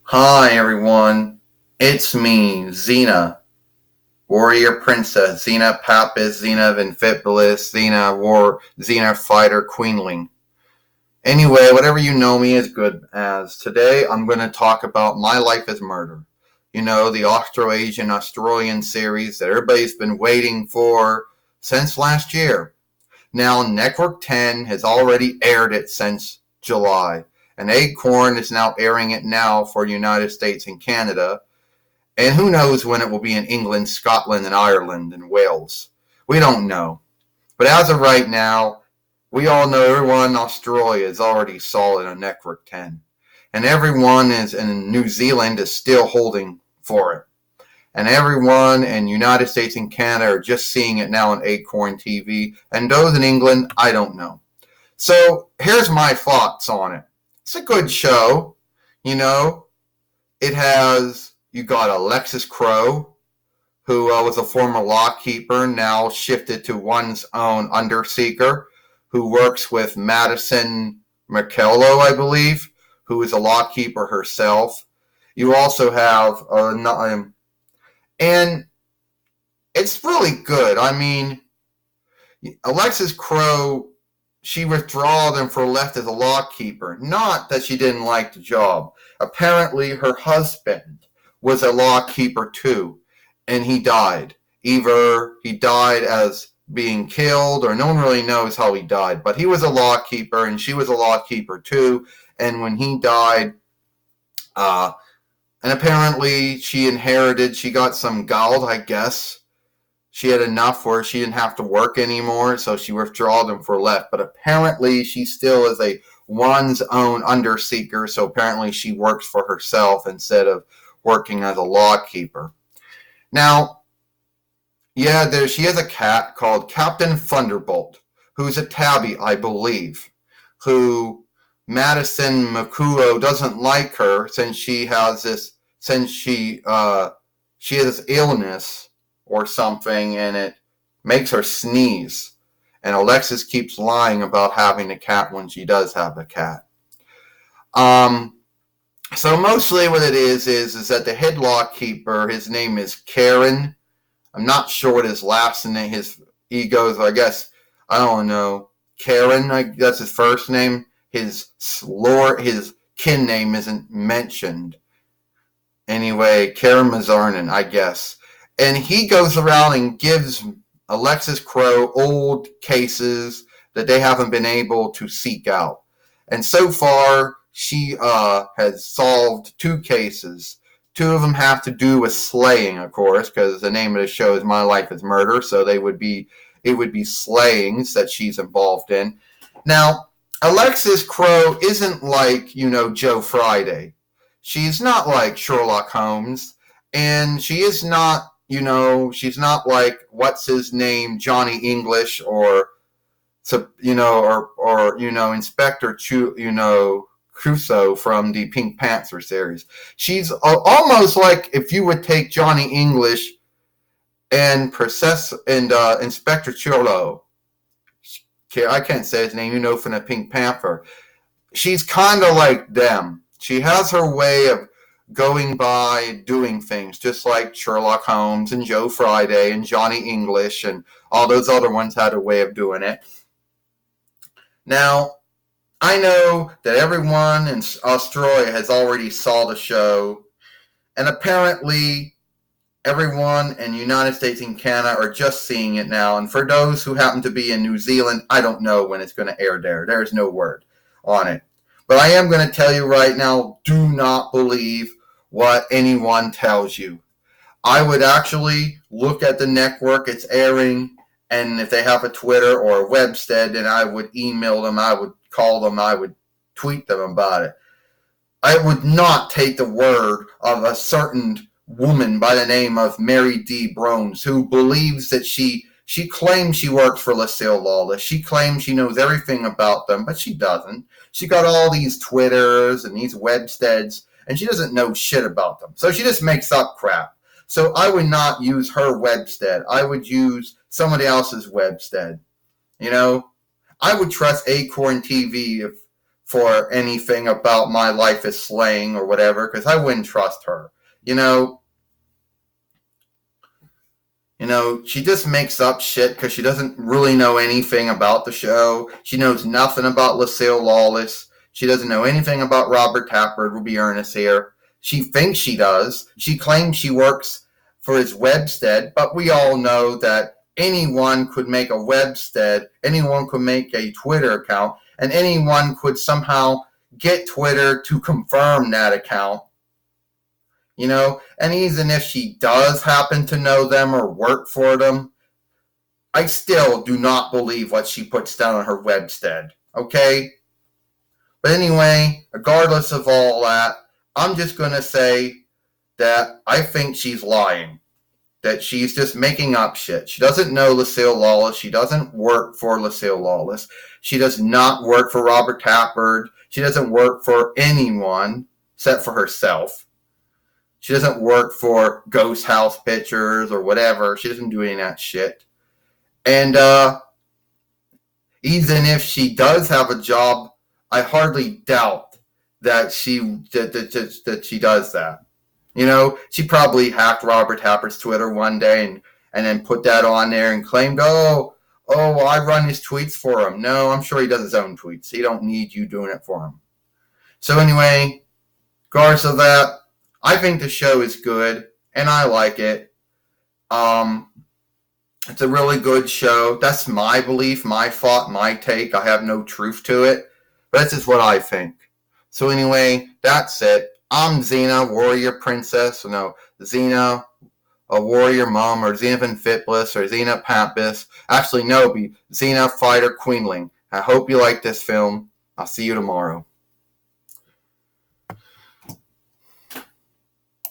Hi everyone, it's me, XENA, Warrior Princess, XENA Papist, XENA Vinfibilis, XENA Fighter Queenling. Anyway, whatever you know me as good as, today I'm going to talk about My Life as Murder. You know, the Australian series that everybody's been waiting for since last year. Now, Network 10 has already aired it since July, and Acorn is now airing it now for United States and Canada. And who knows when it will be in England, Scotland, and Ireland, and Wales. We don't know. But as of right now, we all know everyone in Australia is already saw it on Network 10. And everyone is in New Zealand is still holding for it. And everyone in United States and Canada are just seeing it now on Acorn TV. And those in England, I don't know. So here's my thoughts on it. It's a good show. You know, you got Alexis Crow, who was a former lockkeeper, now shifted to one's own underseeker, who works with Madison McKello, I believe, who is a lockkeeper herself. You also have, and it's really good. I mean, Alexis Crow, she withdrawed and for left as a lockkeeper. Not that she didn't like the job. Apparently, her husband was a lockkeeper too, and he died. Either he died as being killed, or no one really knows how he died, but he was a lockkeeper, and she was a lockkeeper too, and when he died, and apparently she got some gold, I guess. She had enough where she didn't have to work anymore, so she withdrawed and for left. But apparently she still is a one's own underseeker, so apparently she works for herself instead of working as a lawkeeper. Now, she has a cat called Captain Thunderbolt, who's a tabby, I believe, who Madison McCullough doesn't like her since she has this illness or something, and it makes her sneeze. And Alexis keeps lying about having a cat when she does have a cat. So mostly what it is that the head lockkeeper, his name is Karen. I'm not sure what his last name, he goes, I guess, I don't know, Karen, that's his first name. His kin name isn't mentioned. Anyway, Karen Mazarnan, I guess. And he goes around and gives Alexis Crow old cases that they haven't been able to seek out. And so far, she has solved 2 cases. 2 of them have to do with slaying, of course, because the name of the show is My Life as Murder, so it would be slayings that she's involved in. Now, Alexis Crow isn't like, Joe Friday. She's not like Sherlock Holmes, and she is not, she's not like, what's his name, Johnny English, or Inspector Crusoe from the Pink Panther series. She's almost like if you would take Johnny English and Inspector Cholo. I can't say his name, from the Pink Panther. She's kind of like them. She has her way of going by doing things, just like Sherlock Holmes and Joe Friday and Johnny English and all those other ones had a way of doing it. Now, I know that everyone in Australia has already saw the show, and apparently everyone in the United States and Canada are just seeing it now. And for those who happen to be in New Zealand, I don't know when it's going to air there. There's no word on it. But I am going to tell you right now, do not believe what anyone tells you. I would actually look at the network it's airing, and if they have a Twitter or a website, then I would email them, I would call them, I would tweet them about it. I would not take the word of a certain woman by the name of Mary D. Brones, who believes that she claims she works for Lucille Lawless. She claims she knows everything about them, but she doesn't. She got all these Twitters and these websteads, and she doesn't know shit about them. So she just makes up crap. So I would not use her webstead. I would use somebody else's webstead. I would trust Acorn TV for anything about my life is slaying or whatever, because I wouldn't trust her. She just makes up shit because she doesn't really know anything about the show. She knows nothing about Lucille Lawless. She doesn't know anything about Robert Tapper. We'll be earnest here. She thinks she does. She claims she works for his webstead, but we all know that anyone could make a webstead, anyone could make a Twitter account, and anyone could somehow get Twitter to confirm that account. And even if she does happen to know them or work for them, I still do not believe what she puts down on her webstead, okay? But anyway, regardless of all that, I'm just going to say that I think she's lying. That she's just making up shit. She doesn't know Lucille Lawless. She doesn't work for Lucille Lawless. She does not work for Robert Tapper. She doesn't work for anyone except for herself. She doesn't work for Ghost House Pictures or whatever. She doesn't do any of that shit. And even if she does have a job, I hardly doubt that she does that. She probably hacked Robert Tapper's Twitter one day and then put that on there and claimed, oh, I run his tweets for him. No, I'm sure he does his own tweets. He don't need you doing it for him. So anyway, regardless of that, I think the show is good, and I like it. It's a really good show. That's my belief, my thought, my take. I have no truth to it, but that's just what I think. So anyway, that's it. I'm XENA, Warrior Princess. No, XENA, a Warrior Mom, or XENA Fitless, or XENA Pampus. Actually, no, it'll be XENA Fighter Queenling. I hope you like this film. I'll see you tomorrow.